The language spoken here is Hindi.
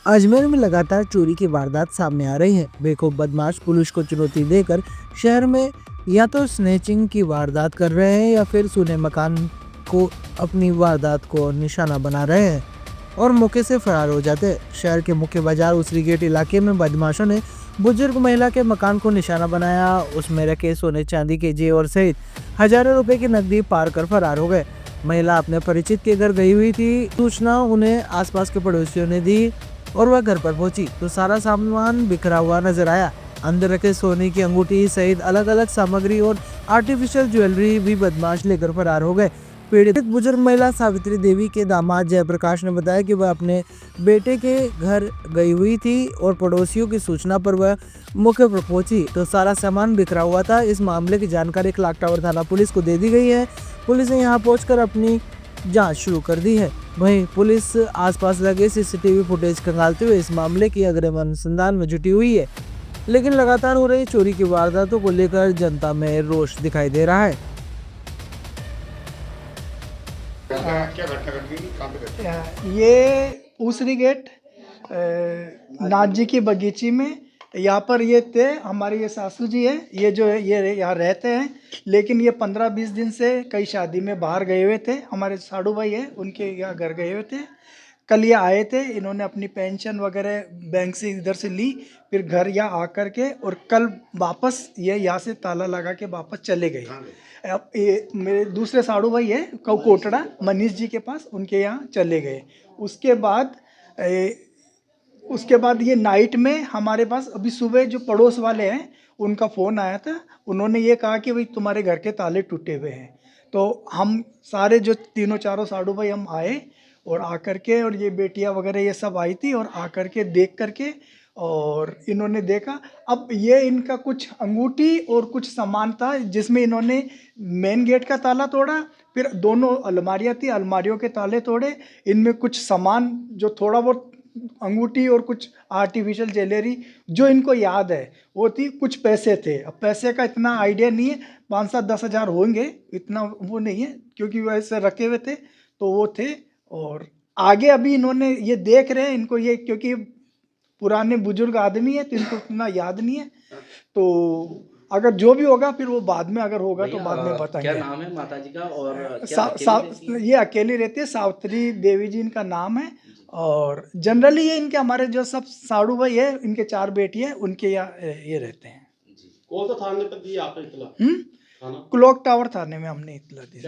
अजमेर में लगातार चोरी की वारदात सामने आ रही है। बेखौफ बदमाश पुलिस को चुनौती देकर शहर में या तो स्नैचिंग की वारदात कर रहे हैं या फिर सूने मकान को अपनी वारदात को निशाना बना रहे हैं और मौके से फरार हो जाते हैं। शहर के मुख्य बाजार उसरी गेट इलाके में बदमाशों ने बुजुर्ग महिला के मकान को निशाना बनाया। उसमें रखे सोने चांदी के जेवर सहित हजारों रुपए की नकदी पार कर फरार हो गए। महिला अपने परिचित के घर गई हुई थी। सूचना उन्हें आसपास के पड़ोसियों ने दी और वह घर पर पहुंची तो सारा सामान बिखरा हुआ नजर आया। अंदर रखे सोने की अंगूठी सहित अलग अलग सामग्री और आर्टिफिशियल ज्वेलरी भी बदमाश लेकर फरार हो गए। पीड़ित बुजुर्ग महिला सावित्री देवी के दामाद जयप्रकाश ने बताया कि वह अपने बेटे के घर गई हुई थी और पड़ोसियों की सूचना पर वह मौके पर पहुंची तो सारा सामान बिखरा हुआ था। इस मामले की जानकारी क्लॉक टावर थाना पुलिस को दे दी गई है। पुलिस ने यहां पहुंचकर अपनी जांच शुरू कर दी है। वहीं पुलिस आसपास लगे सीसीटीवी फुटेज खंगालते हुए इस मामले की अग्रिम अनुसंधान में जुटी हुई है। लेकिन लगातार हो रही चोरी की वारदातों को लेकर जनता में रोष दिखाई दे रहा है। क्या घटना घटी, कहाँ पे घटी? ये उसरी गेट नाथ जी की बगीची में यहाँ पर ये थे। हमारे ये सासू जी है, ये जो है ये यहाँ रहते हैं, लेकिन ये 15-20 दिन से कई शादी में बाहर गए हुए थे। हमारे साड़ू भाई है, उनके यहाँ घर गए हुए थे। कल ये आए थे, इन्होंने अपनी पेंशन वगैरह बैंक से इधर से ली, फिर घर यहाँ आकर के और कल वापस ये यहाँ से ताला लगा के वापस चले गए। अब ये मेरे दूसरे साड़ू भाई है कोटड़ा मनीष जी के पास, उनके यहाँ चले गए। उसके बाद ये नाइट में हमारे पास अभी सुबह जो पड़ोस वाले हैं उनका फ़ोन आया था। उन्होंने ये कहा कि भाई तुम्हारे घर के ताले टूटे हुए हैं। तो हम सारे जो तीनों चारों साड़ू भाई हम आए और आकर के, और ये बेटियां वगैरह ये सब आई थी, और आकर के देख करके और इन्होंने देखा। अब ये इनका कुछ अंगूठी और कुछ सामान था जिसमें इन्होंने मेन गेट का ताला तोड़ा, फिर दोनों अलमारियां थी, अलमारियों के ताले तोड़े। इनमें कुछ सामान जो थोड़ा बहुत अंगूठी और कुछ आर्टिफिशियल ज्वेलरी जो इनको याद है वो थी, कुछ पैसे थे। अब पैसे का इतना आइडिया नहीं है, 5-7-10 हज़ार होंगे, इतना वो नहीं है क्योंकि वैसे रखे हुए थे तो वो थे। और आगे अभी इन्होंने ये देख रहे हैं, इनको ये क्योंकि पुराने बुजुर्ग आदमी है तो इनको इतना याद नहीं है। तो अगर जो भी होगा फिर वो बाद में अगर होगा तो बाद में बताएंगे। क्या नाम है माता जी का और क्या अकेली रहती हैं? ये अकेली रहती है, सावित्री देवी जी इनका नाम है। और जनरली ये इनके हमारे जो सब साड़ू भाई है, इनके 4 बेटी है, उनके यहाँ ये रहते हैं। कौन सा थाने पर दी आपने इतला? क्लॉक टावर थाने में हमने इतला दी।